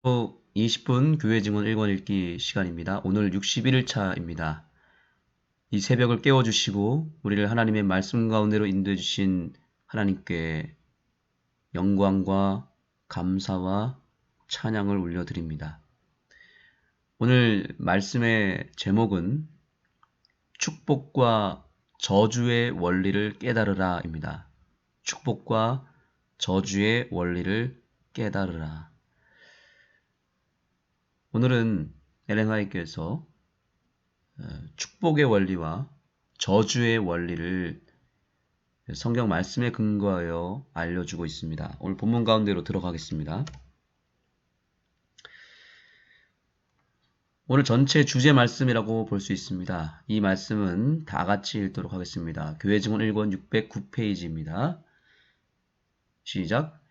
20분 교회 증언 1권 읽기 시간입니다. 오늘 61일차입니다. 이 새벽을 깨워주시고 우리를 하나님의 말씀 가운데로 인도해 주신 하나님께 영광과 감사와 찬양을 올려드립니다. 오늘 말씀의 제목은 축복과 저주의 원리를 깨달으라입니다. 축복과 저주의 원리를 깨달으라. 오늘은 엘렌 화이트께서 축복의 원리와 저주의 원리를 성경 말씀에 근거하여 알려주고 있습니다. 오늘 본문 가운데로 들어가겠습니다. 오늘 전체 주제 말씀이라고 볼 수 있습니다. 이 말씀은 다 같이 읽도록 하겠습니다. 교회 증언 1권 609페이지입니다. 시작.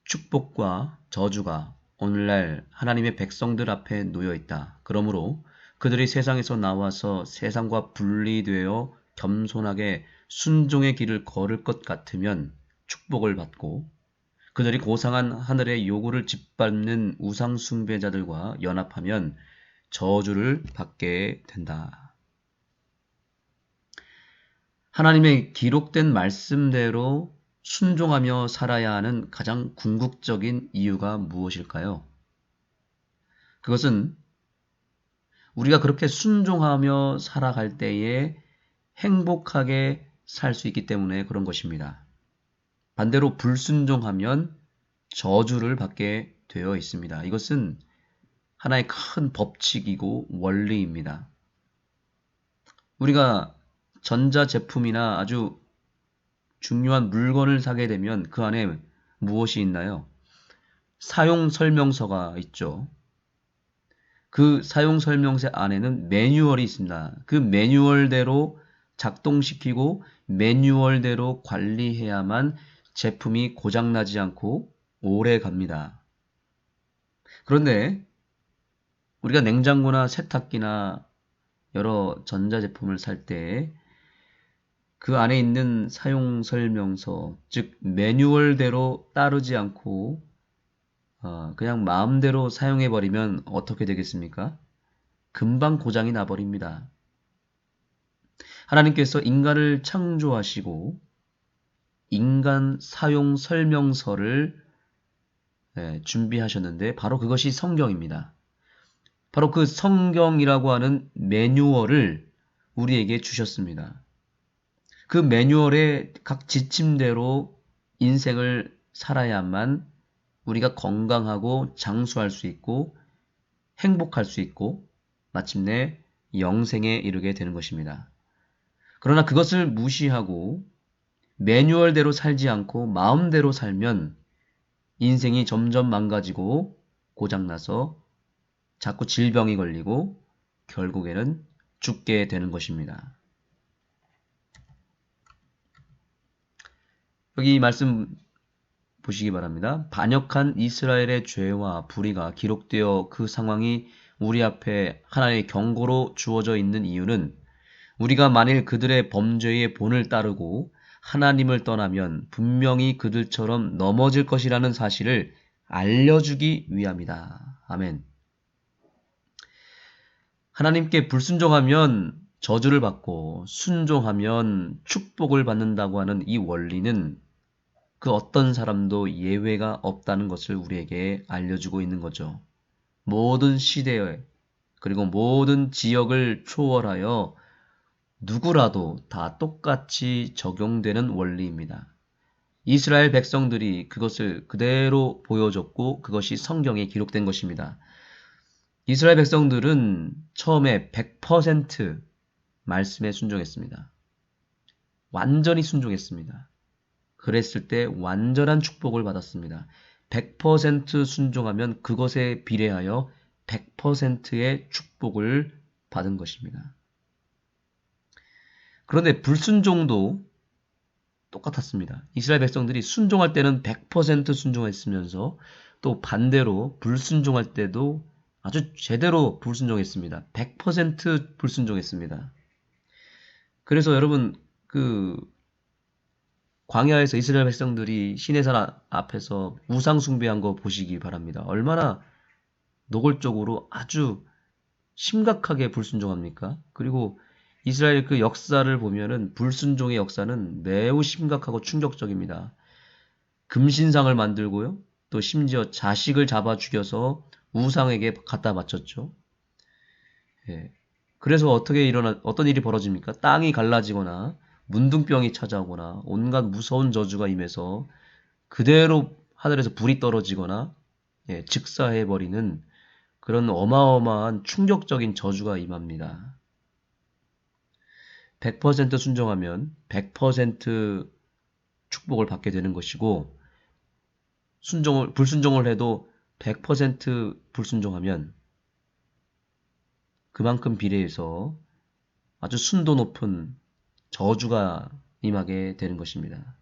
축복과 저주가 오늘날 하나님의 백성들 앞에 놓여 있다. 그러므로 그들이 세상에서 나와서 세상과 분리되어 겸손하게 순종의 길을 걸을 것 같으면 축복을 받고 그들이 고상한 하늘의 요구를 짓밟는 우상 숭배자들과 연합하면 저주를 받게 된다. 하나님의 기록된 말씀대로 순종하며 살아야 하는 가장 궁극적인 이유가 무엇일까요? 그것은 우리가 그렇게 순종하며 살아갈 때에 행복하게 살 수 있기 때문에 그런 것입니다. 반대로 불순종하면 저주를 받게 되어 있습니다. 이것은 하나의 큰 법칙이고 원리입니다. 우리가 전자제품이나 아주 중요한 물건을 사게 되면 그 안에 무엇이 있나요? 사용 설명서가 있죠. 그 사용 설명서 안에는 매뉴얼이 있습니다. 그 매뉴얼대로 작동시키고 매뉴얼대로 관리해야만 제품이 고장나지 않고 오래 갑니다. 그런데 우리가 냉장고나 세탁기나 여러 전자제품을 살 때 그 안에 있는 사용 설명서, 즉 매뉴얼대로 따르지 않고 그냥 마음대로 사용해버리면 어떻게 되겠습니까? 금방 고장이 나버립니다. 하나님께서 인간을 창조하시고 인간 사용 설명서를 준비하셨는데 바로 그것이 성경입니다. 바로 그 성경이라고 하는 매뉴얼을 우리에게 주셨습니다. 그 매뉴얼의 각 지침대로 인생을 살아야만 우리가 건강하고 장수할 수 있고 행복할 수 있고 마침내 영생에 이르게 되는 것입니다. 그러나 그것을 무시하고 매뉴얼대로 살지 않고 마음대로 살면 인생이 점점 망가지고 고장나서 자꾸 질병이 걸리고 결국에는 죽게 되는 것입니다. 여기 말씀 보시기 바랍니다. 반역한 이스라엘의 죄와 불의가 기록되어 그 상황이 우리 앞에 하나의 경고로 주어져 있는 이유는 우리가 만일 그들의 범죄의 본을 따르고 하나님을 떠나면 분명히 그들처럼 넘어질 것이라는 사실을 알려주기 위함이다. 아멘. 하나님께 불순종하면 저주를 받고 순종하면 축복을 받는다고 하는 이 원리는 그 어떤 사람도 예외가 없다는 것을 우리에게 알려주고 있는 거죠. 모든 시대에 그리고 모든 지역을 초월하여 누구라도 다 똑같이 적용되는 원리입니다. 이스라엘 백성들이 그것을 그대로 보여줬고 그것이 성경에 기록된 것입니다. 이스라엘 백성들은 처음에 100% 말씀에 순종했습니다. 완전히 순종했습니다. 그랬을 때 완전한 축복을 받았습니다. 100% 순종하면 그것에 비례하여 100%의 축복을 받은 것입니다. 그런데 불순종도 똑같았습니다. 이스라엘 백성들이 순종할 때는 100% 순종했으면서 또 반대로 불순종할 때도 아주 제대로 불순종했습니다. 100% 불순종했습니다. 그래서 여러분 광야에서 이스라엘 백성들이 시내산 앞에서 우상 숭배한 거 보시기 바랍니다. 얼마나 노골적으로 아주 심각하게 불순종합니까? 그리고 이스라엘 그 역사를 보면은 불순종의 역사는 매우 심각하고 충격적입니다. 금신상을 만들고요. 또 심지어 자식을 잡아 죽여서 우상에게 갖다 바쳤죠. 예. 그래서 어떤 일이 벌어집니까? 땅이 갈라지거나 문둥병이 찾아오거나 온갖 무서운 저주가 임해서 그대로 하늘에서 불이 떨어지거나 즉사해버리는 그런 어마어마한 충격적인 저주가 임합니다. 100% 순종하면 100% 축복을 받게 되는 것이고 불순종을 해도 100% 불순종하면 그만큼 비례해서 아주 순도 높은 저주가 임하게 되는 것입니다.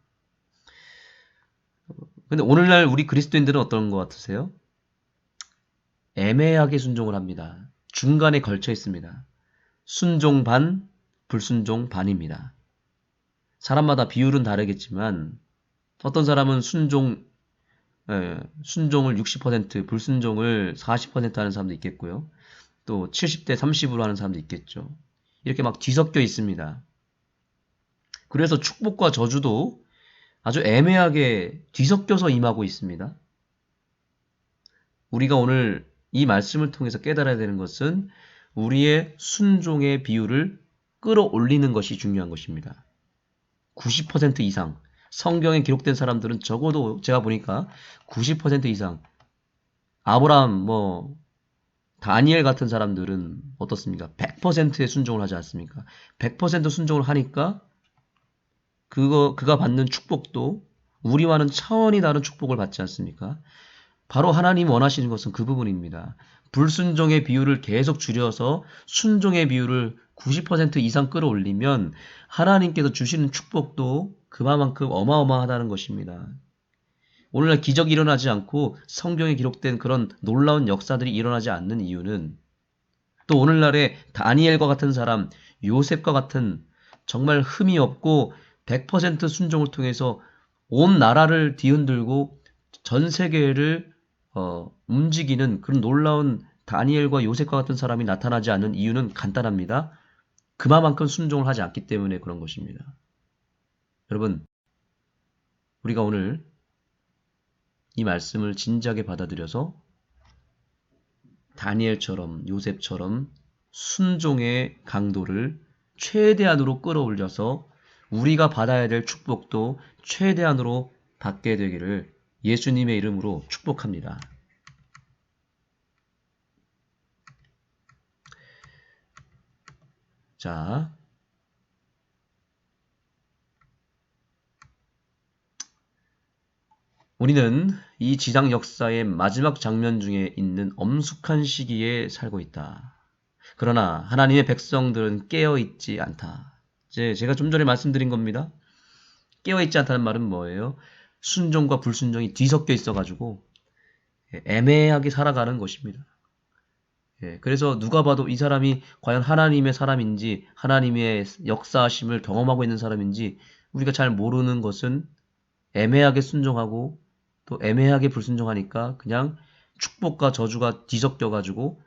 근데 오늘날 우리 그리스도인들은 어떤 것 같으세요? 애매하게 순종을 합니다. 중간에 걸쳐 있습니다. 순종 반, 불순종 반입니다. 사람마다 비율은 다르겠지만 어떤 사람은 순종을 60%, 불순종을 40% 하는 사람도 있겠고요. 또 70대 30으로 하는 사람도 있겠죠. 이렇게 막 뒤섞여 있습니다. 그래서 축복과 저주도 아주 애매하게 뒤섞여서 임하고 있습니다. 우리가 오늘 이 말씀을 통해서 깨달아야 되는 것은 우리의 순종의 비율을 끌어올리는 것이 중요한 것입니다. 90% 이상, 성경에 기록된 사람들은 적어도 제가 보니까 90% 이상, 아브라함, 다니엘 같은 사람들은 어떻습니까? 100%의 순종을 하지 않습니까? 100% 순종을 하니까 그가 받는 축복도 우리와는 차원이 다른 축복을 받지 않습니까? 바로 하나님 원하시는 것은 그 부분입니다. 불순종의 비율을 계속 줄여서 순종의 비율을 90% 이상 끌어올리면 하나님께서 주시는 축복도 그만큼 어마어마하다는 것입니다. 오늘날 기적이 일어나지 않고 성경에 기록된 그런 놀라운 역사들이 일어나지 않는 이유는 또 오늘날의 다니엘과 같은 사람, 요셉과 같은 정말 흠이 없고 100% 순종을 통해서 온 나라를 뒤흔들고 전 세계를 움직이는 그런 놀라운 다니엘과 요셉과 같은 사람이 나타나지 않는 이유는 간단합니다. 그만큼 순종을 하지 않기 때문에 그런 것입니다. 여러분, 우리가 오늘 이 말씀을 진지하게 받아들여서 다니엘처럼 요셉처럼 순종의 강도를 최대한으로 끌어올려서 우리가 받아야 될 축복도 최대한으로 받게 되기를 예수님의 이름으로 축복합니다. 자, 우리는 이 지상 역사의 마지막 장면 중에 있는 엄숙한 시기에 살고 있다. 그러나 하나님의 백성들은 깨어있지 않다. 제가 좀 전에 말씀드린 겁니다. 깨어있지 않다는 말은 뭐예요? 순종과 불순종이 뒤섞여 있어가지고 애매하게 살아가는 것입니다. 그래서 누가 봐도 이 사람이 과연 하나님의 사람인지 하나님의 역사하심을 경험하고 있는 사람인지 우리가 잘 모르는 것은 애매하게 순종하고 또 애매하게 불순종하니까 그냥 축복과 저주가 뒤섞여가지고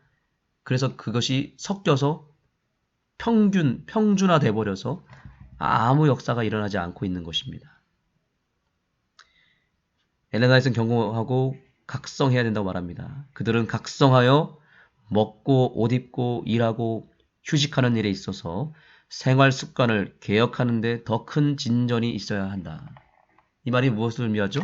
그래서 그것이 섞여서 평준화 돼버려서 아무 역사가 일어나지 않고 있는 것입니다. 엘렌 화이트는 경고하고 각성해야 된다고 말합니다. 그들은 각성하여 먹고 옷 입고 일하고 휴식하는 일에 있어서 생활 습관을 개혁하는 데 더 큰 진전이 있어야 한다. 이 말이 무엇을 의미하죠?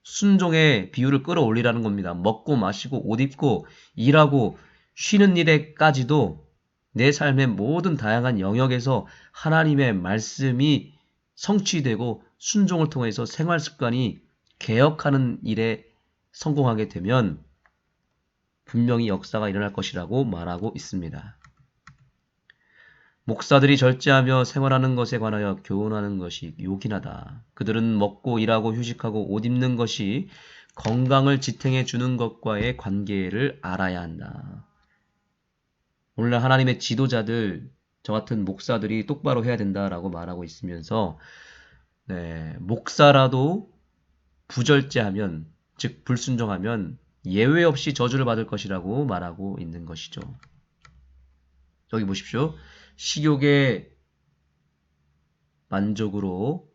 순종의 비율을 끌어올리라는 겁니다. 먹고 마시고 옷 입고 일하고 쉬는 일에까지도 내 삶의 모든 다양한 영역에서 하나님의 말씀이 성취되고 순종을 통해서 생활 습관이 개혁하는 일에 성공하게 되면 분명히 역사가 일어날 것이라고 말하고 있습니다. 목사들이 절제하며 생활하는 것에 관하여 교훈하는 것이 요긴하다. 그들은 먹고 일하고 휴식하고 옷 입는 것이 건강을 지탱해 주는 것과의 관계를 알아야 한다. 오늘날 하나님의 지도자들, 저 같은 목사들이 똑바로 해야 된다라고 말하고 있으면서 목사라도 부절제하면, 즉 불순종하면 예외 없이 저주를 받을 것이라고 말하고 있는 것이죠. 여기 보십시오. 식욕의 만족으로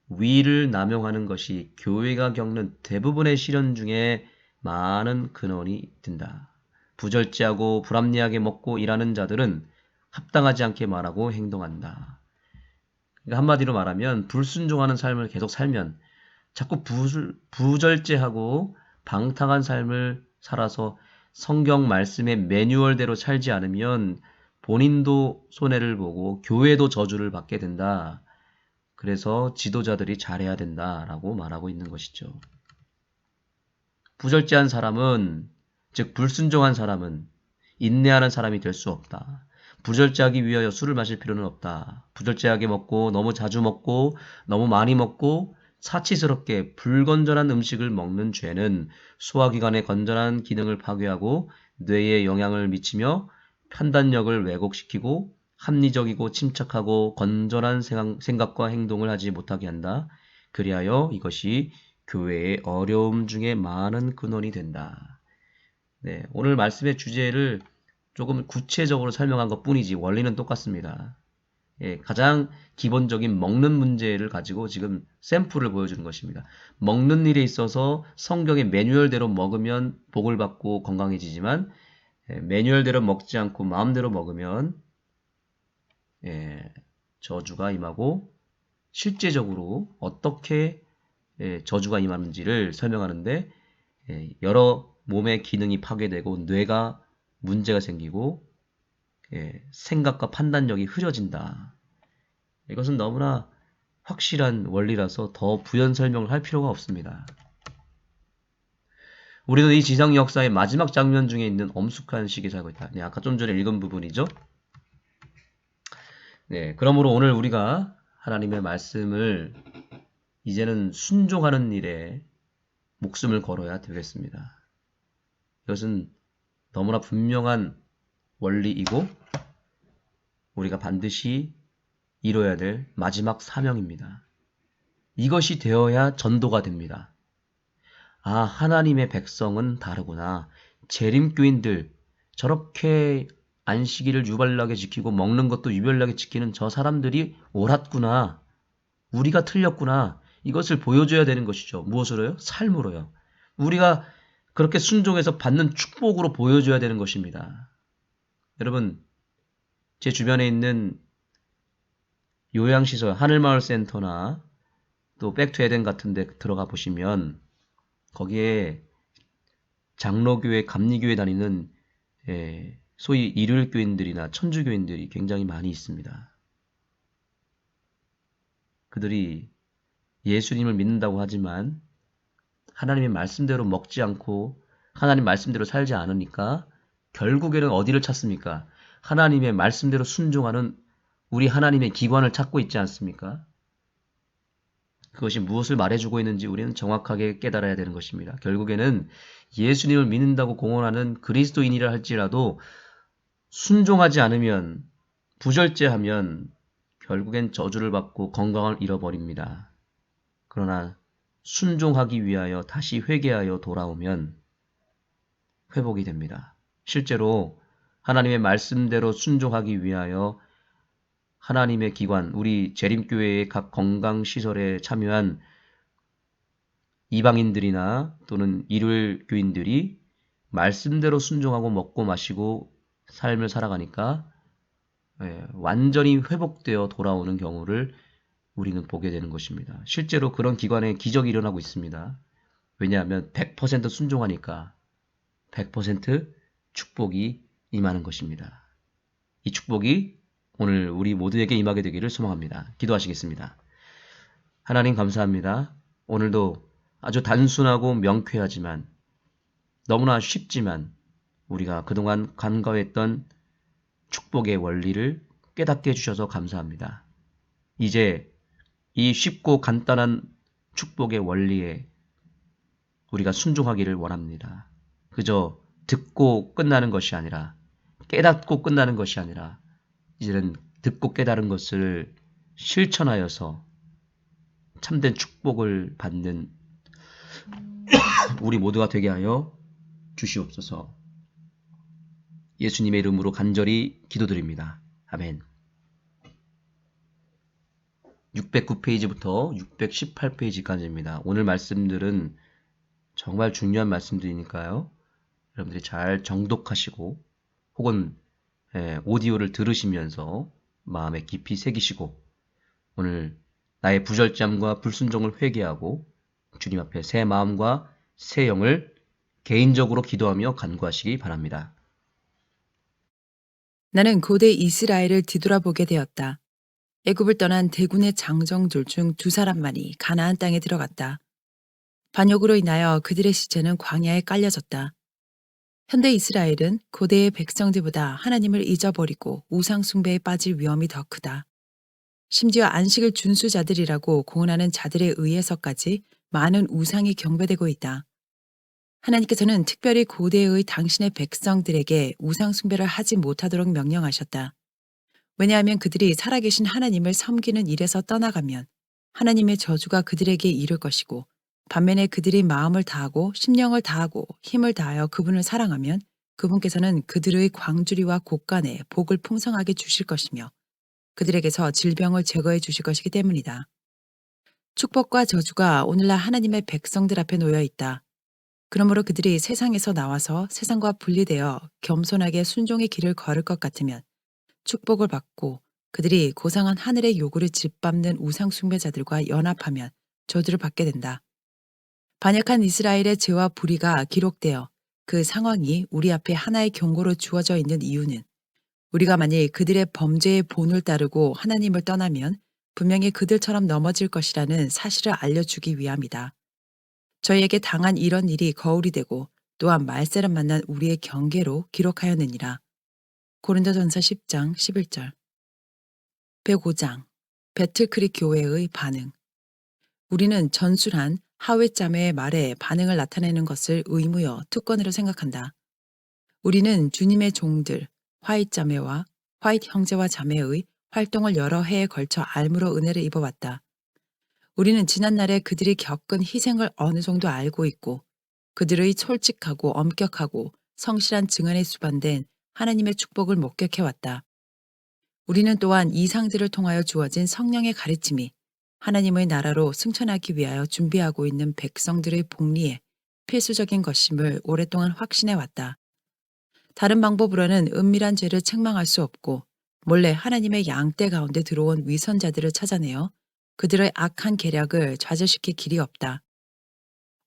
위를 남용하는 것이 교회가 겪는 대부분의 시련 중에 많은 근원이 든다. 부절제하고 불합리하게 먹고 일하는 자들은 합당하지 않게 말하고 행동한다. 그러니까 한마디로 말하면 불순종하는 삶을 계속 살면 자꾸 부절제하고 방탕한 삶을 살아서 성경 말씀의 매뉴얼대로 살지 않으면 본인도 손해를 보고 교회도 저주를 받게 된다. 그래서 지도자들이 잘해야 된다라고 말하고 있는 것이죠. 부절제한 사람은, 즉 불순종한 사람은 인내하는 사람이 될 수 없다. 부절제하기 위하여 술을 마실 필요는 없다. 부절제하게 먹고 너무 자주 먹고 너무 많이 먹고 사치스럽게 불건전한 음식을 먹는 죄는 소화기관의 건전한 기능을 파괴하고 뇌에 영향을 미치며 판단력을 왜곡시키고 합리적이고 침착하고 건전한 생각과 행동을 하지 못하게 한다. 그리하여 이것이 교회의 어려움 중에 많은 근원이 된다. 네, 오늘 말씀의 주제를 조금 구체적으로 설명한 것 뿐이지 원리는 똑같습니다. 예, 가장 기본적인 먹는 문제를 가지고 지금 샘플을 보여주는 것입니다. 먹는 일에 있어서 성경의 매뉴얼대로 먹으면 복을 받고 건강해지지만 매뉴얼대로 먹지 않고 마음대로 먹으면 저주가 임하고 실제적으로 어떻게 저주가 임하는지를 설명하는데 여러 몸의 기능이 파괴되고 뇌가 문제가 생기고 생각과 판단력이 흐려진다. 이것은 너무나 확실한 원리라서 더 부연 설명을 할 필요가 없습니다. 우리는 이 지상 역사의 마지막 장면 중에 있는 엄숙한 시기에 살고 있다. 네, 아까 좀 전에 읽은 부분이죠. 네, 그러므로 오늘 우리가 하나님의 말씀을 이제는 순종하는 일에 목숨을 걸어야 되겠습니다. 이것은 너무나 분명한 원리이고 우리가 반드시 이뤄야 될 마지막 사명입니다. 이것이 되어야 전도가 됩니다. 아, 하나님의 백성은 다르구나. 재림교인들 저렇게 안식일을 유발나게 지키고 먹는 것도 유별나게 지키는 저 사람들이 옳았구나. 우리가 틀렸구나. 이것을 보여줘야 되는 것이죠. 무엇으로요? 삶으로요. 우리가 그렇게 순종해서 받는 축복으로 보여줘야 되는 것입니다. 여러분, 제 주변에 있는 요양시설, 하늘마을센터나 또 백투에덴 같은 데 들어가 보시면 거기에 장로교회, 감리교회 다니는 소위 일요일교인들이나 천주교인들이 굉장히 많이 있습니다. 그들이 예수님을 믿는다고 하지만 하나님의 말씀대로 먹지 않고 하나님 말씀대로 살지 않으니까 결국에는 어디를 찾습니까? 하나님의 말씀대로 순종하는 우리 하나님의 기관을 찾고 있지 않습니까? 그것이 무엇을 말해주고 있는지 우리는 정확하게 깨달아야 되는 것입니다. 결국에는 예수님을 믿는다고 공언하는 그리스도인이라 할지라도 순종하지 않으면 부절제하면 결국엔 저주를 받고 건강을 잃어버립니다. 그러나 순종하기 위하여 다시 회개하여 돌아오면 회복이 됩니다. 실제로 하나님의 말씀대로 순종하기 위하여 하나님의 기관, 우리 재림교회의 각 건강시설에 참여한 이방인들이나 또는 일요일 교인들이 말씀대로 순종하고 먹고 마시고 삶을 살아가니까 완전히 회복되어 돌아오는 경우를 우리는 보게 되는 것입니다. 실제로 그런 기관에 기적이 일어나고 있습니다. 왜냐하면 100% 순종하니까 100% 축복이 임하는 것입니다. 이 축복이 오늘 우리 모두에게 임하게 되기를 소망합니다. 기도하시겠습니다. 하나님 감사합니다. 오늘도 아주 단순하고 명쾌하지만 너무나 쉽지만 우리가 그동안 간과했던 축복의 원리를 깨닫게 해주셔서 감사합니다. 이제 이 쉽고 간단한 축복의 원리에 우리가 순종하기를 원합니다. 그저 듣고 끝나는 것이 아니라 깨닫고 끝나는 것이 아니라 이제는 듣고 깨달은 것을 실천하여서 참된 축복을 받는 우리 모두가 되게 하여 주시옵소서. 예수님의 이름으로 간절히 기도드립니다. 아멘. 609페이지부터 618페이지까지입니다. 오늘 말씀들은 정말 중요한 말씀들이니까요. 여러분들이 잘 정독하시고 혹은 오디오를 들으시면서 마음에 깊이 새기시고 오늘 나의 부절함과 불순종을 회개하고 주님 앞에 새 마음과 새 영을 개인적으로 기도하며 간구하시기 바랍니다. 나는 고대 이스라엘을 뒤돌아보게 되었다. 애굽을 떠난 대군의 장정들 중 2사람만이 가나안 땅에 들어갔다. 반역으로 인하여 그들의 시체는 광야에 깔려졌다. 현대 이스라엘은 고대의 백성들보다 하나님을 잊어버리고 우상 숭배에 빠질 위험이 더 크다. 심지어 안식을 준수자들이라고 공언하는 자들에 의해서까지 많은 우상이 경배되고 있다. 하나님께서는 특별히 고대의 당신의 백성들에게 우상 숭배를 하지 못하도록 명령하셨다. 왜냐하면 그들이 살아계신 하나님을 섬기는 일에서 떠나가면 하나님의 저주가 그들에게 이를 것이고, 반면에 그들이 마음을 다하고 심령을 다하고 힘을 다하여 그분을 사랑하면 그분께서는 그들의 광주리와 곳간에 복을 풍성하게 주실 것이며 그들에게서 질병을 제거해 주실 것이기 때문이다. 축복과 저주가 오늘날 하나님의 백성들 앞에 놓여 있다. 그러므로 그들이 세상에서 나와서 세상과 분리되어 겸손하게 순종의 길을 걸을 것 같으면 축복을 받고, 그들이 고상한 하늘의 요구를 짓밟는 우상 숭배자들과 연합하면 저주를 받게 된다. 반역한 이스라엘의 죄와 불의가 기록되어 그 상황이 우리 앞에 하나의 경고로 주어져 있는 이유는, 우리가 만일 그들의 범죄의 본을 따르고 하나님을 떠나면 분명히 그들처럼 넘어질 것이라는 사실을 알려주기 위함이다. 저희에게 당한 이런 일이 거울이 되고 또한 말세를 만난 우리의 경계로 기록하였느니라. 고린도전서 10장 11절. 105장 배틀크릭 교회의 반응. 우리는 전술한 하윗자매의 말에 반응을 나타내는 것을 의무여 특권으로 생각한다. 우리는 주님의 종들 화윗자매와 화윗 형제와 자매의 활동을 여러 해에 걸쳐 알므로 은혜를 입어왔다. 우리는 지난날에 그들이 겪은 희생을 어느 정도 알고 있고, 그들의 솔직하고 엄격하고 성실한 증언에 수반된 하나님의 축복을 목격해왔다. 우리는 또한 이 상들을 통하여 주어진 성령의 가르침이 하나님의 나라로 승천하기 위하여 준비하고 있는 백성들의 복리에 필수적인 것임을 오랫동안 확신해왔다. 다른 방법으로는 은밀한 죄를 책망할 수 없고, 몰래 하나님의 양떼 가운데 들어온 위선자들을 찾아내어 그들의 악한 계략을 좌절시킬 길이 없다.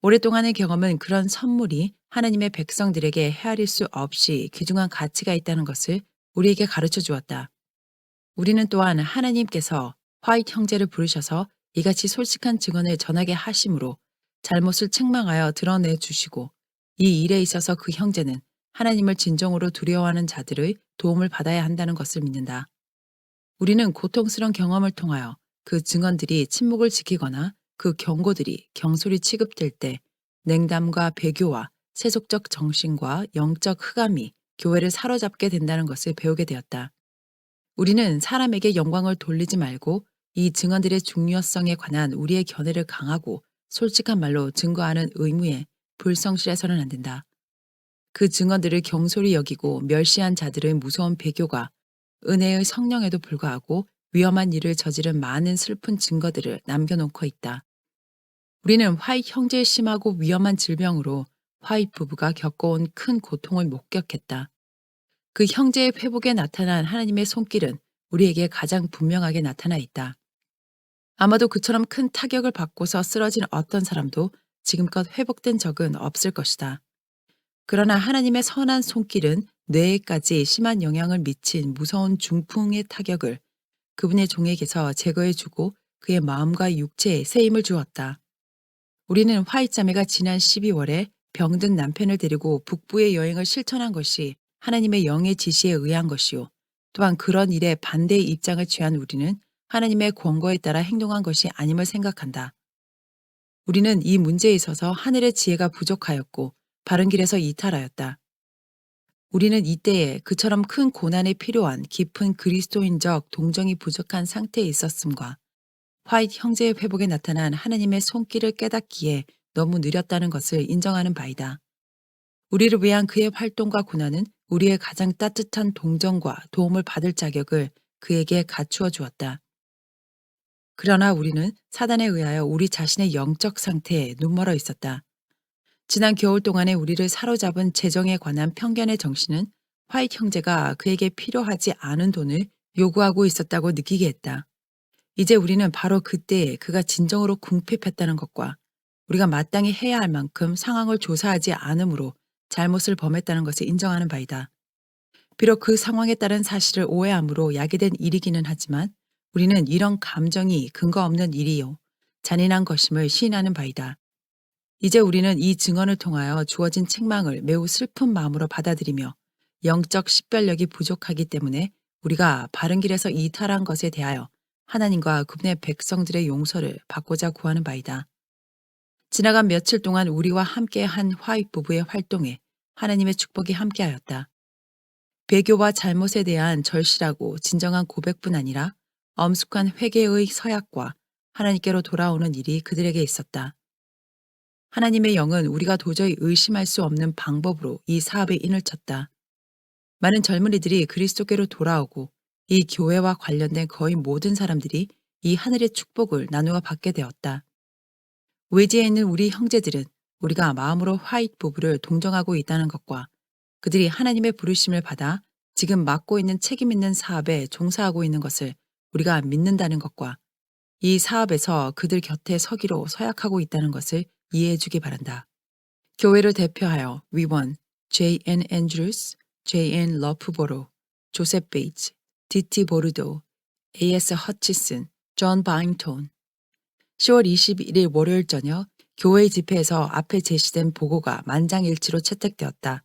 오랫동안의 경험은 그런 선물이 하나님의 백성들에게 헤아릴 수 없이 귀중한 가치가 있다는 것을 우리에게 가르쳐 주었다. 우리는 또한 하나님께서 화이트 형제를 부르셔서 이같이 솔직한 증언을 전하게 하심으로 잘못을 책망하여 드러내 주시고, 이 일에 있어서 그 형제는 하나님을 진정으로 두려워하는 자들의 도움을 받아야 한다는 것을 믿는다. 우리는 고통스러운 경험을 통하여 그 증언들이 침묵을 지키거나 그 경고들이 경솔히 취급될 때 냉담과 배교와 세속적 정신과 영적 흑암이 교회를 사로잡게 된다는 것을 배우게 되었다. 우리는 사람에게 영광을 돌리지 말고 이 증언들의 중요성에 관한 우리의 견해를 강하고 솔직한 말로 증거하는 의무에 불성실해서는 안 된다. 그 증언들을 경솔히 여기고 멸시한 자들의 무서운 배교가 은혜의 성령에도 불구하고 위험한 일을 저지른 많은 슬픈 증거들을 남겨놓고 있다. 우리는 화이트 형제의 심하고 위험한 질병으로 화이트 부부가 겪어온 큰 고통을 목격했다. 그 형제의 회복에 나타난 하나님의 손길은 우리에게 가장 분명하게 나타나 있다. 아마도 그처럼 큰 타격을 받고서 쓰러진 어떤 사람도 지금껏 회복된 적은 없을 것이다. 그러나 하나님의 선한 손길은 뇌에까지 심한 영향을 미친 무서운 중풍의 타격을 그분의 종에게서 제거해주고 그의 마음과 육체에 새 힘을 주었다. 우리는 화이트 자매가 지난 12월에 병든 남편을 데리고 북부의 여행을 실천한 것이 하나님의 영의 지시에 의한 것이요, 또한 그런 일에 반대의 입장을 취한 우리는 하나님의 권고에 따라 행동한 것이 아님을 생각한다. 우리는 이 문제에 있어서 하늘의 지혜가 부족하였고 바른 길에서 이탈하였다. 우리는 이때에 그처럼 큰 고난에 필요한 깊은 그리스도인적 동정이 부족한 상태에 있었음과 화이트 형제의 회복에 나타난 하나님의 손길을 깨닫기에 너무 느렸다는 것을 인정하는 바이다. 우리를 위한 그의 활동과 고난은 우리의 가장 따뜻한 동정과 도움을 받을 자격을 그에게 갖추어 주었다. 그러나 우리는 사단에 의하여 우리 자신의 영적 상태에 눈멀어 있었다. 지난 겨울 동안에 우리를 사로잡은 재정에 관한 편견의 정신은 화이트 형제가 그에게 필요하지 않은 돈을 요구하고 있었다고 느끼게 했다. 이제 우리는 바로 그때에 그가 진정으로 궁핍했다는 것과 우리가 마땅히 해야 할 만큼 상황을 조사하지 않으므로 잘못을 범했다는 것을 인정하는 바이다. 비록 그 상황에 따른 사실을 오해함으로 야기된 일이기는 하지만 우리는 이런 감정이 근거 없는 일이요 잔인한 것임을 시인하는 바이다. 이제 우리는 이 증언을 통하여 주어진 책망을 매우 슬픈 마음으로 받아들이며 영적 식별력이 부족하기 때문에 우리가 바른 길에서 이탈한 것에 대하여 하나님과 그분의 백성들의 용서를 받고자 구하는 바이다. 지나간 며칠 동안 우리와 함께한 화이트 부부의 활동에 하나님의 축복이 함께하였다. 배교와 잘못에 대한 절실하고 진정한 고백뿐 아니라 엄숙한 회개의 서약과 하나님께로 돌아오는 일이 그들에게 있었다. 하나님의 영은 우리가 도저히 의심할 수 없는 방법으로 이 사업에 인을 쳤다. 많은 젊은이들이 그리스도께로 돌아오고 이 교회와 관련된 거의 모든 사람들이 이 하늘의 축복을 나누어 받게 되었다. 외지에 있는 우리 형제들은 우리가 마음으로 화이트 부부를 동정하고 있다는 것과 그들이 하나님의 부르심을 받아 지금 맡고 있는 책임 있는 사업에 종사하고 있는 것을 우리가 믿는다는 것과 이 사업에서 그들 곁에 서기로 서약하고 있다는 것을 이해해 주기 바란다. 교회를 대표하여 위원 J.N. 앤드루스, J.N. 러프보로, 조셉 베이츠, D.T. 보르도, A.S. 허치슨, 존 바잉톤. 10월 21일 월요일 저녁 교회 집회에서 앞에 제시된 보고가 만장일치로 채택되었다.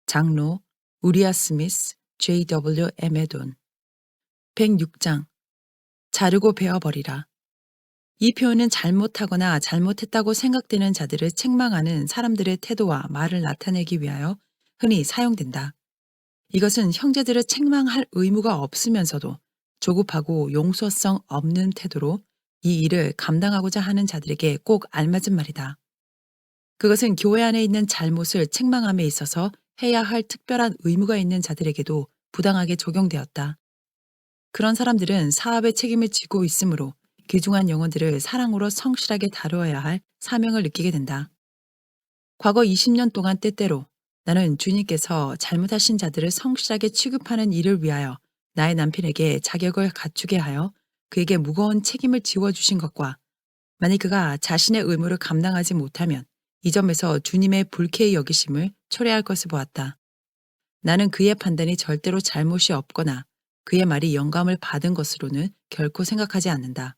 장로 우리아 스미스, J.W. 에메돈. 106장 자르고 베어버리라. 이 표현은 잘못하거나 잘못했다고 생각되는 자들을 책망하는 사람들의 태도와 말을 나타내기 위하여 흔히 사용된다. 이것은 형제들을 책망할 의무가 없으면서도 조급하고 용서성 없는 태도로 이 일을 감당하고자 하는 자들에게 꼭 알맞은 말이다. 그것은 교회 안에 있는 잘못을 책망함에 있어서 해야 할 특별한 의무가 있는 자들에게도 부당하게 적용되었다. 그런 사람들은 사업의 책임을 지고 있으므로 귀중한 영혼들을 사랑으로 성실하게 다루어야 할 사명을 느끼게 된다. 과거 20년 동안 때때로 나는 주님께서 잘못하신 자들을 성실하게 취급하는 일을 위하여 나의 남편에게 자격을 갖추게 하여 그에게 무거운 책임을 지워주신 것과 만일 그가 자신의 의무를 감당하지 못하면 이 점에서 주님의 불쾌히 여기심을 초래할 것을 보았다. 나는 그의 판단이 절대로 잘못이 없거나 그의 말이 영감을 받은 것으로는 결코 생각하지 않는다.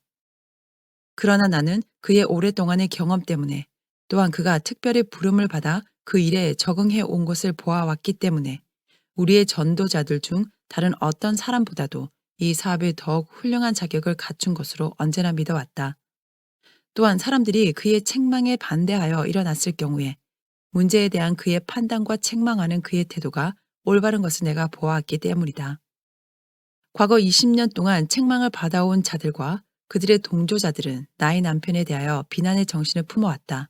그러나 나는 그의 오랫동안의 경험 때문에 또한 그가 특별히 부름을 받아 그 일에 적응해 온 것을 보아왔기 때문에 우리의 전도자들 중 다른 어떤 사람보다도 이 사업에 더욱 훌륭한 자격을 갖춘 것으로 언제나 믿어왔다. 또한 사람들이 그의 책망에 반대하여 일어났을 경우에 문제에 대한 그의 판단과 책망하는 그의 태도가 올바른 것을 내가 보아왔기 때문이다. 과거 20년 동안 책망을 받아온 자들과 그들의 동조자들은 나의 남편에 대하여 비난의 정신을 품어왔다.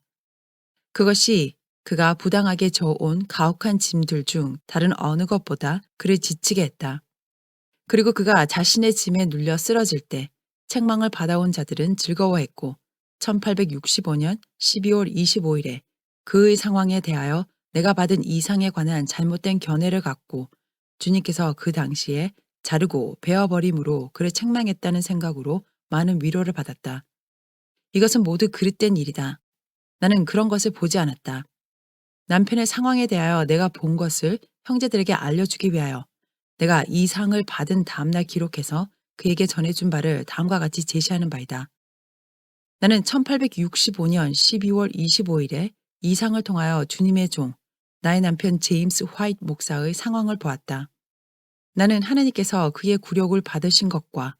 그것이 그가 부당하게 져온 가혹한 짐들 중 다른 어느 것보다 그를 지치게 했다. 그리고 그가 자신의 짐에 눌려 쓰러질 때 책망을 받아온 자들은 즐거워했고 1865년 12월 25일에 그의 상황에 대하여 내가 받은 이상에 관한 잘못된 견해를 갖고 주님께서 그 당시에 자르고 베어버림으로 그를 책망했다는 생각으로 많은 위로를 받았다. 이것은 모두 그릇된 일이다. 나는 그런 것을 보지 않았다. 남편의 상황에 대하여 내가 본 것을 형제들에게 알려주기 위하여 내가 이 상을 받은 다음날 기록해서 그에게 전해준 바를 다음과 같이 제시하는 바이다. 나는 1865년 12월 25일에 이 상을 통하여 주님의 종, 나의 남편 제임스 화이트 목사의 상황을 보았다. 나는 하나님께서 그의 굴욕을 받으신 것과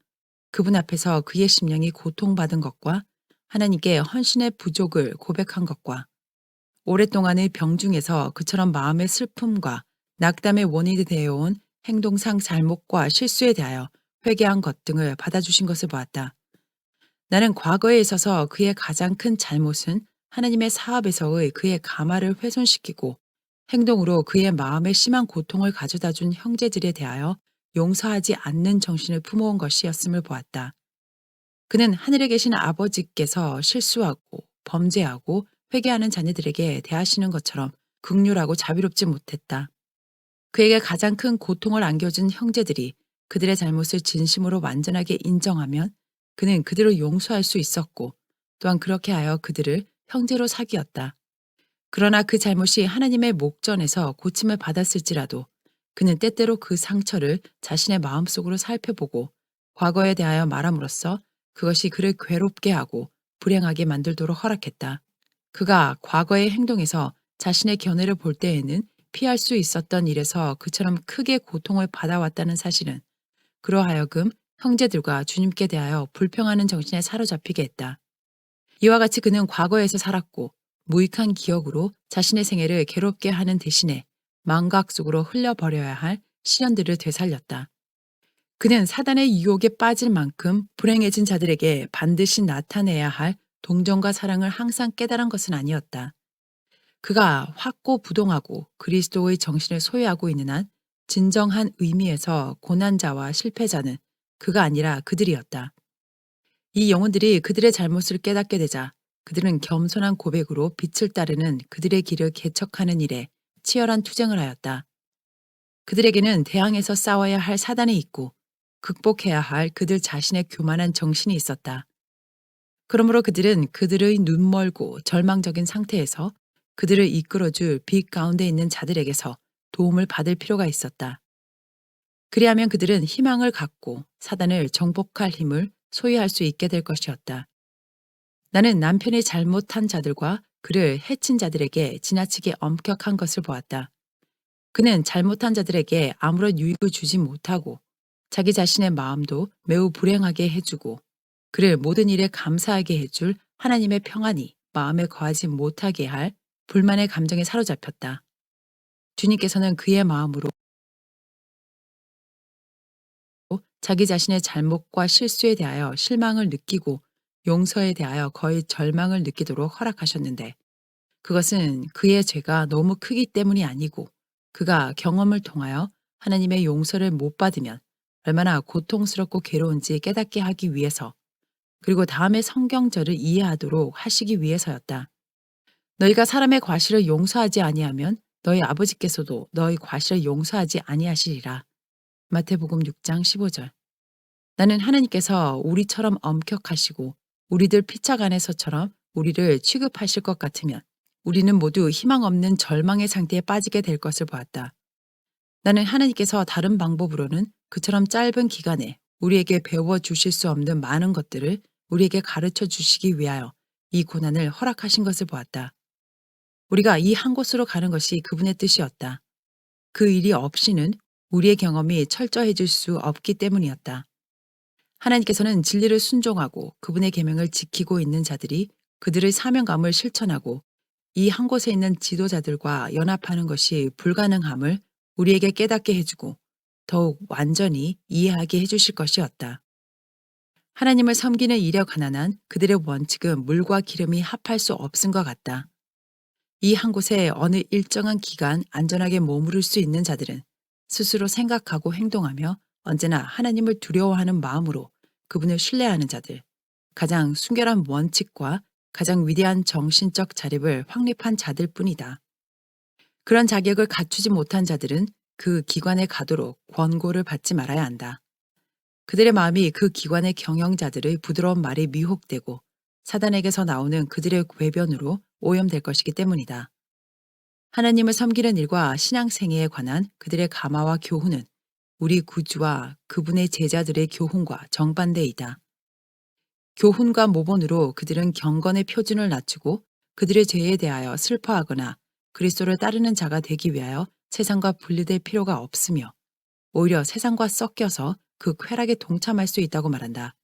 그분 앞에서 그의 심령이 고통받은 것과 하나님께 헌신의 부족을 고백한 것과 오랫동안의 병 중에서 그처럼 마음의 슬픔과 낙담의 원인이 되어온 행동상 잘못과 실수에 대하여 회개한 것 등을 받아주신 것을 보았다. 나는 과거에 있어서 그의 가장 큰 잘못은 하나님의 사업에서의 그의 가마를 훼손시키고 행동으로 그의 마음에 심한 고통을 가져다 준 형제들에 대하여 용서하지 않는 정신을 품어온 것이었음을 보았다. 그는 하늘에 계신 아버지께서 실수하고 범죄하고 회개하는 자녀들에게 대하시는 것처럼 극률하고 자비롭지 못했다. 그에게 가장 큰 고통을 안겨준 형제들이 그들의 잘못을 진심으로 완전하게 인정하면 그는 그들을 용서할 수 있었고 또한 그렇게 하여 그들을 형제로 사귀었다. 그러나 그 잘못이 하나님의 목전에서 고침을 받았을지라도 그는 때때로 그 상처를 자신의 마음속으로 살펴보고 과거에 대하여 말함으로써 그것이 그를 괴롭게 하고 불행하게 만들도록 허락했다. 그가 과거의 행동에서 자신의 견해를 볼 때에는 피할 수 있었던 일에서 그처럼 크게 고통을 받아왔다는 사실은 그로 하여금 형제들과 주님께 대하여 불평하는 정신에 사로잡히게 했다. 이와 같이 그는 과거에서 살았고 무익한 기억으로 자신의 생애를 괴롭게 하는 대신에 망각 속으로 흘려버려야 할 시련들을 되살렸다. 그는 사단의 유혹에 빠질 만큼 불행해진 자들에게 반드시 나타내야 할 동정과 사랑을 항상 깨달은 것은 아니었다. 그가 확고부동하고 그리스도의 정신을 소유하고 있는 한 진정한 의미에서 고난자와 실패자는 그가 아니라 그들이었다. 이 영혼들이 그들의 잘못을 깨닫게 되자 그들은 겸손한 고백으로 빛을 따르는 그들의 길을 개척하는 일에 치열한 투쟁을 하였다. 그들에게는 대항해서 싸워야 할 사단이 있고 극복해야 할 그들 자신의 교만한 정신이 있었다. 그러므로 그들은 그들의 눈멀고 절망적인 상태에서 그들을 이끌어줄 빛 가운데 있는 자들에게서 도움을 받을 필요가 있었다. 그리하면 그들은 희망을 갖고 사단을 정복할 힘을 소유할 수 있게 될 것이었다. 나는 남편이 잘못한 자들과 그를 해친 자들에게 지나치게 엄격한 것을 보았다. 그는 잘못한 자들에게 아무런 유익을 주지 못하고 자기 자신의 마음도 매우 불행하게 해주고 그를 모든 일에 감사하게 해줄 하나님의 평안이 마음에 거하지 못하게 할 불만의 감정에 사로잡혔다. 주님께서는 그의 마음으로 자기 자신의 잘못과 실수에 대하여 실망을 느끼고 용서에 대하여 거의 절망을 느끼도록 허락하셨는데 그것은 그의 죄가 너무 크기 때문이 아니고 그가 경험을 통하여 하나님의 용서를 못 받으면 얼마나 고통스럽고 괴로운지 깨닫게 하기 위해서 그리고 다음의 성경절을 이해하도록 하시기 위해서였다. 너희가 사람의 과실을 용서하지 아니하면 너희 아버지께서도 너희 과실을 용서하지 아니하시리라. 마태복음 6장 15절. 나는 하나님께서 우리처럼 엄격하시고 우리들 피착 안에서처럼 우리를 취급하실 것 같으면 우리는 모두 희망 없는 절망의 상태에 빠지게 될 것을 보았다. 나는 하나님께서 다른 방법으로는 그처럼 짧은 기간에 우리에게 배워 주실 수 없는 많은 것들을 우리에게 가르쳐 주시기 위하여 이 고난을 허락하신 것을 보았다. 우리가 이 한 곳으로 가는 것이 그분의 뜻이었다. 그 일이 없이는 우리의 경험이 철저해질 수 없기 때문이었다. 하나님께서는 진리를 순종하고 그분의 계명을 지키고 있는 자들이 그들의 사명감을 실천하고 이 한 곳에 있는 지도자들과 연합하는 것이 불가능함을 우리에게 깨닫게 해주고 더욱 완전히 이해하게 해주실 것이었다. 하나님을 섬기는 일에 관한 한 그들의 원칙은 물과 기름이 합할 수 없음과 같다. 이 한 곳에 어느 일정한 기간 안전하게 머무를 수 있는 자들은 스스로 생각하고 행동하며 언제나 하나님을 두려워하는 마음으로 그분을 신뢰하는 자들, 가장 순결한 원칙과 가장 위대한 정신적 자립을 확립한 자들 뿐이다. 그런 자격을 갖추지 못한 자들은 그 기관에 가도록 권고를 받지 말아야 한다. 그들의 마음이 그 기관의 경영자들의 부드러운 말에 미혹되고 사단에게서 나오는 그들의 궤변으로 오염될 것이기 때문이다. 하나님을 섬기는 일과 신앙생애에 관한 그들의 감화와 교훈은 우리 구주와 그분의 제자들의 교훈과 정반대이다. 교훈과 모본으로 그들은 경건의 표준을 낮추고 그들의 죄에 대하여 슬퍼하거나 그리스도를 따르는 자가 되기 위하여 세상과 분리될 필요가 없으며 오히려 세상과 섞여서 그 쾌락에 동참할 수 있다고 말한다.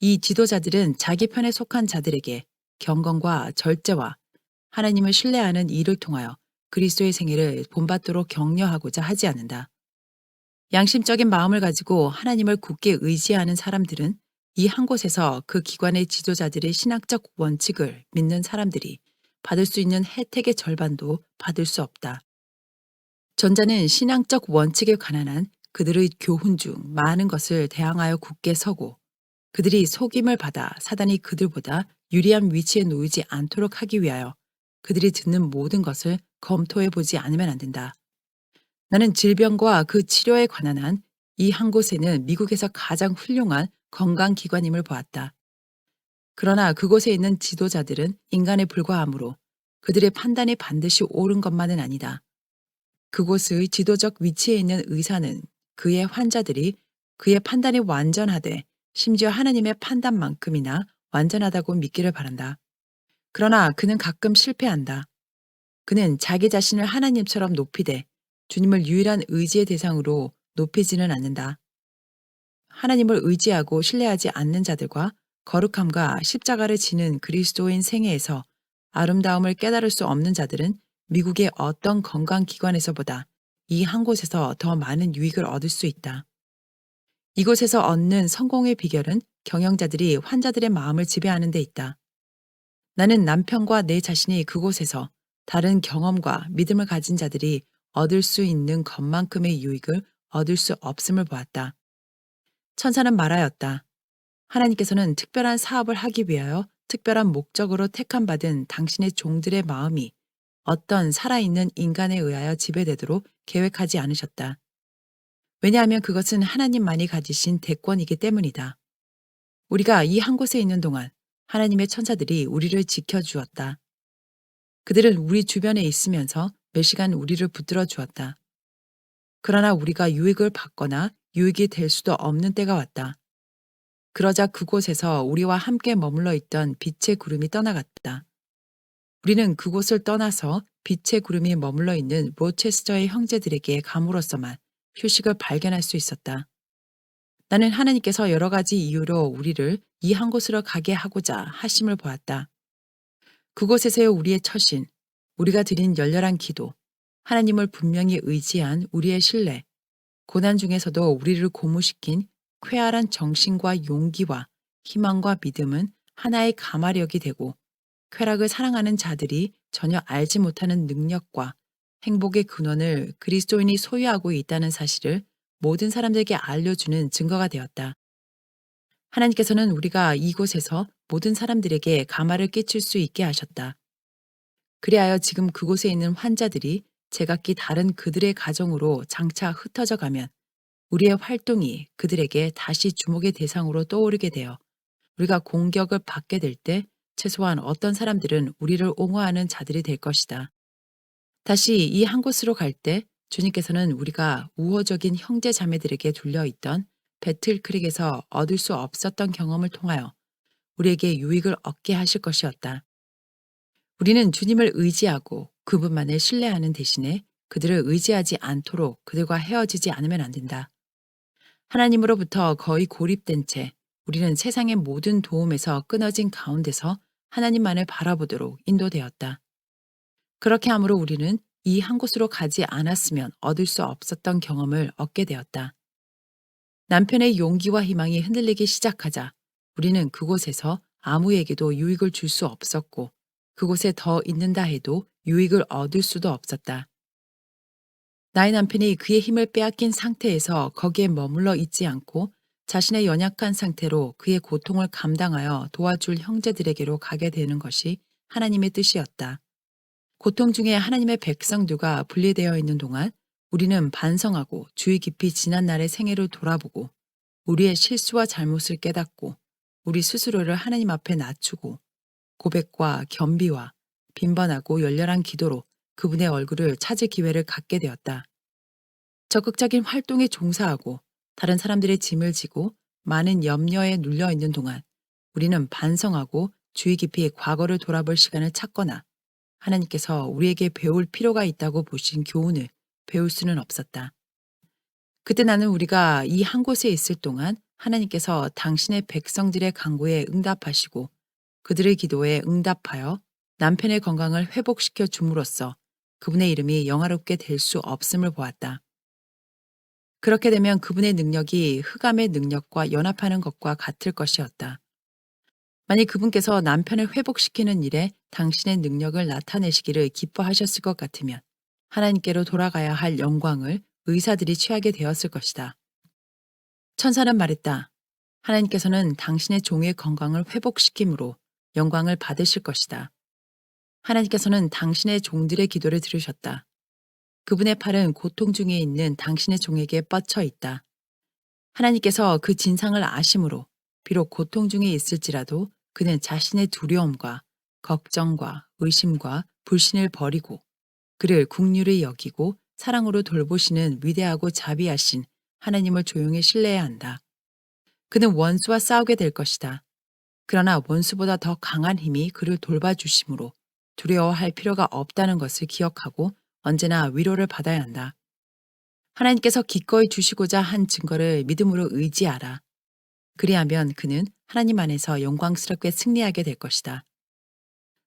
이 지도자들은 자기 편에 속한 자들에게 경건과 절제와 하나님을 신뢰하는 일을 통하여 그리스도의 생애를 본받도록 격려하고자 하지 않는다. 양심적인 마음을 가지고 하나님을 굳게 의지하는 사람들은 이 한 곳에서 그 기관의 지도자들의 신학적 원칙을 믿는 사람들이 받을 수 있는 혜택의 절반도 받을 수 없다. 전자는 신앙적 원칙에 관한 한 그들의 교훈 중 많은 것을 대항하여 굳게 서고 그들이 속임을 받아 사단이 그들보다 유리한 위치에 놓이지 않도록 하기 위하여 그들이 듣는 모든 것을 검토해 보지 않으면 안 된다. 나는 질병과 그 치료에 관한 한 이 한 곳에는 미국에서 가장 훌륭한 건강기관임을 보았다. 그러나 그곳에 있는 지도자들은 인간에 불과하므로 그들의 판단이 반드시 옳은 것만은 아니다. 그곳의 지도적 위치에 있는 의사는 그의 환자들이 그의 판단이 완전하되 심지어 하나님의 판단만큼이나 완전하다고 믿기를 바란다. 그러나 그는 가끔 실패한다. 그는 자기 자신을 하나님처럼 높이되 주님을 유일한 의지의 대상으로 높이지는 않는다. 하나님을 의지하고 신뢰하지 않는 자들과 거룩함과 십자가를 지는 그리스도인 생애에서 아름다움을 깨달을 수 없는 자들은 미국의 어떤 건강기관에서보다 이 한 곳에서 더 많은 유익을 얻을 수 있다. 이곳에서 얻는 성공의 비결은 경영자들이 환자들의 마음을 지배하는 데 있다. 나는 남편과 내 자신이 그곳에서 다른 경험과 믿음을 가진 자들이 얻을 수 있는 것만큼의 유익을 얻을 수 없음을 보았다. 천사는 말하였다. 하나님께서는 특별한 사업을 하기 위하여 특별한 목적으로 택함받은 당신의 종들의 마음이 어떤 살아있는 인간에 의하여 지배되도록 계획하지 않으셨다. 왜냐하면 그것은 하나님만이 가지신 대권이기 때문이다. 우리가 이 한 곳에 있는 동안 하나님의 천사들이 우리를 지켜주었다. 그들은 우리 주변에 있으면서 몇 시간 우리를 붙들어 주었다. 그러나 우리가 유익을 받거나 유익이 될 수도 없는 때가 왔다. 그러자 그곳에서 우리와 함께 머물러 있던 빛의 구름이 떠나갔다. 우리는 그곳을 떠나서 빛의 구름이 머물러 있는 로체스터의 형제들에게 감으로써만 휴식을 발견할 수 있었다. 나는 하나님께서 여러 가지 이유로 우리를 이 한 곳으로 가게 하고자 하심을 보았다. 그곳에서의 우리의 처신, 우리가 드린 열렬한 기도, 하나님을 분명히 의지한 우리의 신뢰, 고난 중에서도 우리를 고무시킨 쾌활한 정신과 용기와 희망과 믿음은 하나의 가마력이 되고 쾌락을 사랑하는 자들이 전혀 알지 못하는 능력과 행복의 근원을 그리스도인이 소유하고 있다는 사실을 모든 사람들에게 알려주는 증거가 되었다. 하나님께서는 우리가 이곳에서 모든 사람들에게 가마를 끼칠 수 있게 하셨다. 그리하여 지금 그곳에 있는 환자들이 제각기 다른 그들의 가정으로 장차 흩어져 가면 우리의 활동이 그들에게 다시 주목의 대상으로 떠오르게 되어 우리가 공격을 받게 될 때 최소한 어떤 사람들은 우리를 옹호하는 자들이 될 것이다. 다시 이 한 곳으로 갈 때 주님께서는 우리가 우호적인 형제 자매들에게 둘려 있던 배틀크릭에서 얻을 수 없었던 경험을 통하여 우리에게 유익을 얻게 하실 것이었다. 우리는 주님을 의지하고 그분만을 신뢰하는 대신에 그들을 의지하지 않도록 그들과 헤어지지 않으면 안 된다. 하나님으로부터 거의 고립된 채 우리는 세상의 모든 도움에서 끊어진 가운데서 하나님만을 바라보도록 인도되었다. 그렇게 함으로 우리는 이 한 곳으로 가지 않았으면 얻을 수 없었던 경험을 얻게 되었다. 남편의 용기와 희망이 흔들리기 시작하자 우리는 그곳에서 아무에게도 유익을 줄 수 없었고 그곳에 더 있는다 해도 유익을 얻을 수도 없었다. 나의 남편이 그의 힘을 빼앗긴 상태에서 거기에 머물러 있지 않고 자신의 연약한 상태로 그의 고통을 감당하여 도와줄 형제들에게로 가게 되는 것이 하나님의 뜻이었다. 고통 중에 하나님의 백성들과 분리되어 있는 동안 우리는 반성하고 주의 깊이 지난 날의 생애를 돌아보고 우리의 실수와 잘못을 깨닫고 우리 스스로를 하나님 앞에 낮추고 고백과 겸비와 빈번하고 열렬한 기도로 그분의 얼굴을 찾을 기회를 갖게 되었다. 적극적인 활동에 종사하고 다른 사람들의 짐을 지고 많은 염려에 눌려 있는 동안 우리는 반성하고 주의 깊이 과거를 돌아볼 시간을 찾거나 하나님께서 우리에게 배울 필요가 있다고 보신 교훈을 배울 수는 없었다. 그때 나는 우리가 이 한 곳에 있을 동안 하나님께서 당신의 백성들의 간구에 응답하시고 그들의 기도에 응답하여 남편의 건강을 회복시켜 줌으로써 그분의 이름이 영화롭게 될 수 없음을 보았다. 그렇게 되면 그분의 능력이 흑암의 능력과 연합하는 것과 같을 것이었다. 만약 그분께서 남편을 회복시키는 일에 당신의 능력을 나타내시기를 기뻐하셨을 것 같으면 하나님께로 돌아가야 할 영광을 의사들이 취하게 되었을 것이다. 천사는 말했다. 하나님께서는 당신의 종의 건강을 회복시킴으로 영광을 받으실 것이다. 하나님께서는 당신의 종들의 기도를 들으셨다. 그분의 팔은 고통 중에 있는 당신의 종에게 뻗쳐 있다. 하나님께서 그 진상을 아심으로 비록 고통 중에 있을지라도 그는 자신의 두려움과 걱정과 의심과 불신을 버리고 그를 긍휼히 여기고 사랑으로 돌보시는 위대하고 자비하신 하나님을 조용히 신뢰해야 한다. 그는 원수와 싸우게 될 것이다. 그러나 원수보다 더 강한 힘이 그를 돌봐주심으로 두려워할 필요가 없다는 것을 기억하고 언제나 위로를 받아야 한다. 하나님께서 기꺼이 주시고자 한 증거를 믿음으로 의지하라. 그리하면 그는 하나님 안에서 영광스럽게 승리하게 될 것이다.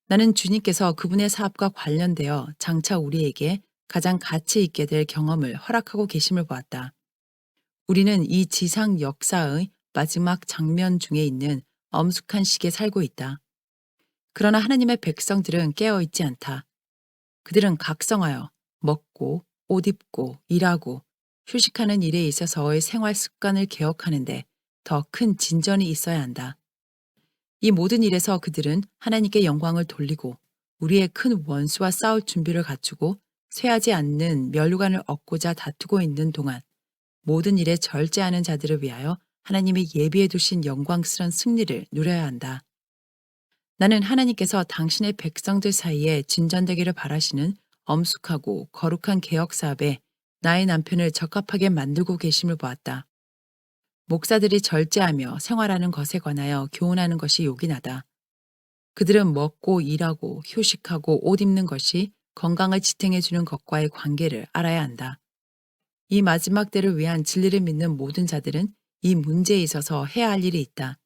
나는 주님께서 그분의 사업과 관련되어 장차 우리에게 가장 가치 있게 될 경험을 허락하고 계심을 보았다. 우리는 이 지상 역사의 마지막 장면 중에 있는 엄숙한 시기에 살고 있다. 그러나 하나님의 백성들은 깨어있지 않다. 그들은 각성하여 먹고 옷 입고 일하고 휴식하는 일에 있어서의 생활 습관을 개혁하는데 더 큰 진전이 있어야 한다. 이 모든 일에서 그들은 하나님께 영광을 돌리고 우리의 큰 원수와 싸울 준비를 갖추고 쇠하지 않는 면류관을 얻고자 다투고 있는 동안 모든 일에 절제하는 자들을 위하여 하나님이 예비해 두신 영광스런 승리를 누려야 한다. 나는 하나님께서 당신의 백성들 사이에 진전되기를 바라시는 엄숙하고 거룩한 개혁 사업에 나의 남편을 적합하게 만들고 계심을 보았다. 목사들이 절제하며 생활하는 것에 관하여 교훈하는 것이 요긴하다. 그들은 먹고 일하고 휴식하고 옷 입는 것이 건강을 지탱해 주는 것과의 관계를 알아야 한다. 이 마지막 때를 위한 진리를 믿는 모든 자들은 이 문제에 있어서 해야 할 일이 있다.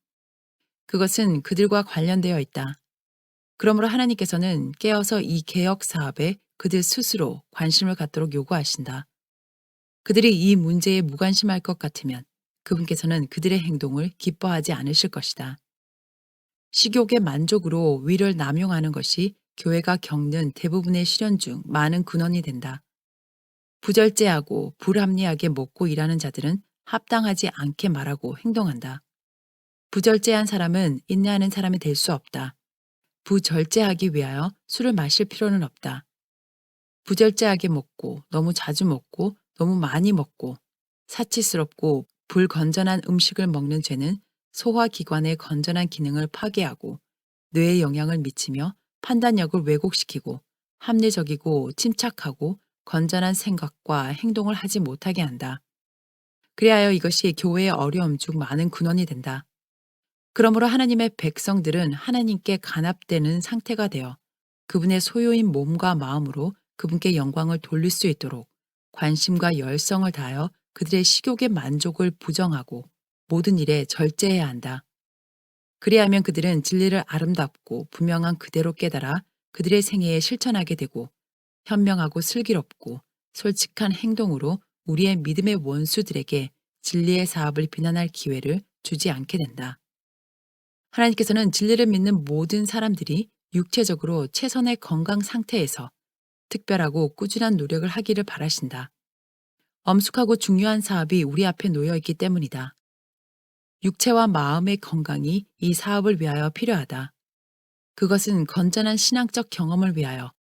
그것은 그들과 관련되어 있다. 그러므로 하나님께서는 깨어서 이 개혁 사업에 그들 스스로 관심을 갖도록 요구하신다. 그들이 이 문제에 무관심할 것 같으면 그분께서는 그들의 행동을 기뻐하지 않으실 것이다. 식욕의 만족으로 위를 남용하는 것이 교회가 겪는 대부분의 시련 중 많은 근원이 된다. 부절제하고 불합리하게 먹고 일하는 자들은 합당하지 않게 말하고 행동한다. 부절제한 사람은 인내하는 사람이 될 수 없다. 부절제하기 위하여 술을 마실 필요는 없다. 부절제하게 먹고 너무 자주 먹고 너무 많이 먹고 사치스럽고 불건전한 음식을 먹는 죄는 소화기관의 건전한 기능을 파괴하고 뇌에 영향을 미치며 판단력을 왜곡시키고 합리적이고 침착하고 건전한 생각과 행동을 하지 못하게 한다. 그리하여 이것이 교회의 어려움 중 많은 근원이 된다. 그러므로 하나님의 백성들은 하나님께 간합되는 상태가 되어 그분의 소유인 몸과 마음으로 그분께 영광을 돌릴 수 있도록 관심과 열성을 다하여 그들의 식욕의 만족을 부정하고 모든 일에 절제해야 한다. 그리하면 그들은 진리를 아름답고 분명한 그대로 깨달아 그들의 생애에 실천하게 되고 현명하고 슬기롭고 솔직한 행동으로 우리의 믿음의 원수들에게 진리의 사업을 비난할 기회를 주지 않게 된다. 하나님께서는 진리를 믿는 모든 사람들이 육체적으로 최선의 건강 상태에서 특별하고 꾸준한 노력을 하기를 바라신다. 엄숙하고 중요한 사업이 우리 앞에 놓여 있기 때문이다. 육체와 마음의 건강이 이 사업을 위하여 필요하다. 그것은 건전한 신앙적 경험을 위하여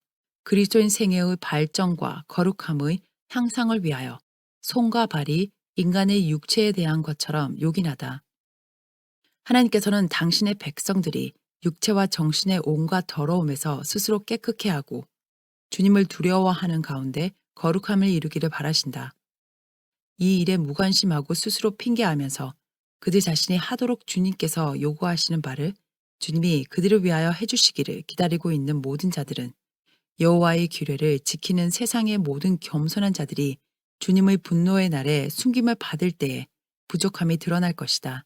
그리스도인 생애의 발전과 거룩함의 향상을 위하여 손과 발이 인간의 육체에 대한 것처럼 요긴하다. 하나님께서는 당신의 백성들이 육체와 정신의 온갖 더러움에서 스스로 깨끗게 하고 주님을 두려워하는 가운데 거룩함을 이루기를 바라신다. 이 일에 무관심하고 스스로 핑계하면서 그들 자신이 하도록 주님께서 요구하시는 바를 주님이 그들을 위하여 해주시기를 기다리고 있는 모든 자들은 여호와의 규례를 지키는 세상의 모든 겸손한 자들이 주님의 분노의 날에 숨김을 받을 때에 부족함이 드러날 것이다.